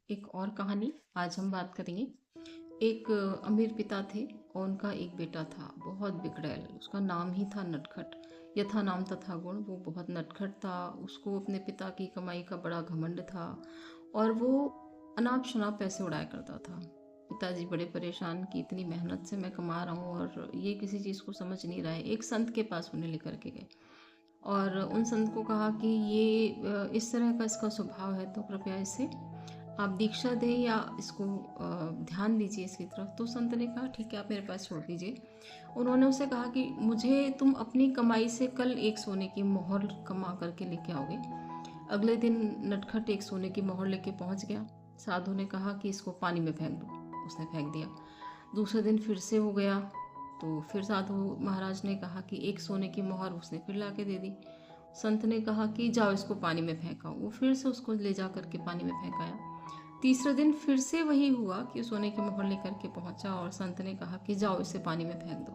एक और कहानी आज हम बात करेंगे। एक अमीर पिता थे और उनका एक बेटा था, बहुत बिगड़ैल। उसका नाम ही था नटखट। यथा नाम तथा गुण। वो बहुत नटखट था। उसको अपने पिता की कमाई का बड़ा घमंड था और वो अनाप शनाप पैसे उड़ाया करता था। पिताजी बड़े परेशान कि इतनी मेहनत से मैं कमा रहा हूँ और ये किसी चीज़ को समझ नहीं रहा है। एक संत के पास उन्हें लेकर के गए और उन संत को कहा कि ये इस तरह का इसका स्वभाव है, तो कृपया इसे आप दीक्षा दें या इसको ध्यान दीजिए इसकी तरफ। तो संत ने कहा ठीक है, आप मेरे पास छोड़ दीजिए। उन्होंने उसे कहा कि मुझे तुम अपनी कमाई से कल एक सोने की मोहर कमा करके लेके आओगे। अगले दिन नटखट एक सोने की मोहर लेके पहुंच गया। साधु ने कहा कि इसको पानी में फेंक दो। उसने फेंक दिया। दूसरे दिन फिर से हो गया तो फिर साधु महाराज ने कहा कि एक सोने की मोहर उसने फिर ला के दे दी। संत ने कहा कि जाओ इसको पानी में फेंकाओ। वो फिर से उसको ले जा करके पानी में फेंकाया। तीसरे दिन फिर से वही हुआ कि सोने की मोहर लेकर के पहुंचा और संत ने कहा कि जाओ इसे पानी में फेंक दो।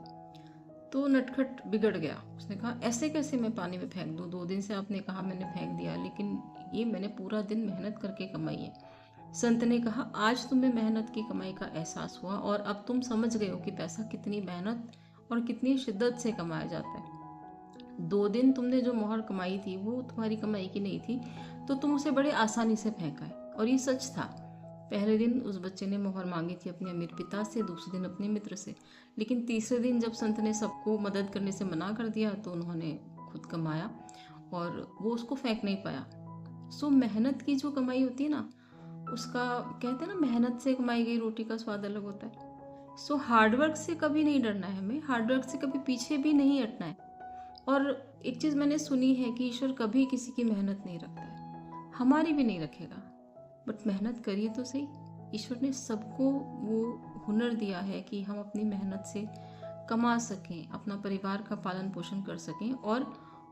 तो नटखट बिगड़ गया। उसने कहा ऐसे कैसे मैं पानी में फेंक दूं? 2 दिन से आपने कहा मैंने फेंक दिया, लेकिन ये मैंने पूरा दिन मेहनत करके कमाई है। संत ने कहा आज तुम्हें मेहनत की कमाई का एहसास हुआ और अब तुम समझ गए हो कि पैसा कितनी मेहनत और कितनी शिद्दत से कमाया जाता है। 2 दिन तुमने जो मोहर कमाई थी वो तुम्हारी कमाई की नहीं थी, तो तुम उसे बड़े आसानी से फेंका है। और ये सच था। पहले दिन उस बच्चे ने मोहर मांगी थी अपने अमीर पिता से, दूसरे दिन अपने मित्र से, लेकिन तीसरे दिन जब संत ने सबको मदद करने से मना कर दिया तो उन्होंने खुद कमाया और वो उसको फेंक नहीं पाया। सो मेहनत की जो कमाई होती है ना, उसका कहते हैं ना, मेहनत से कमाई गई रोटी का स्वाद अलग होता है। सो हार्डवर्क से कभी नहीं डरना है हमें, हार्डवर्क से कभी पीछे भी नहीं हटना है। और एक चीज़ मैंने सुनी है कि ईश्वर कभी किसी की मेहनत नहीं रखता है, हमारी भी नहीं रखेगा। बट मेहनत करिए तो सही। ईश्वर ने सबको वो हुनर दिया है कि हम अपनी मेहनत से कमा सकें, अपना परिवार का पालन पोषण कर सकें और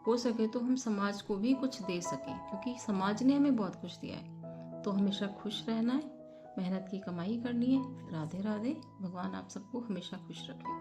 हो सके तो हम समाज को भी कुछ दे सकें, क्योंकि समाज ने हमें बहुत कुछ दिया है। तो हमेशा खुश रहना है, मेहनत की कमाई करनी है। राधे राधे। भगवान आप सबको हमेशा खुश रखे।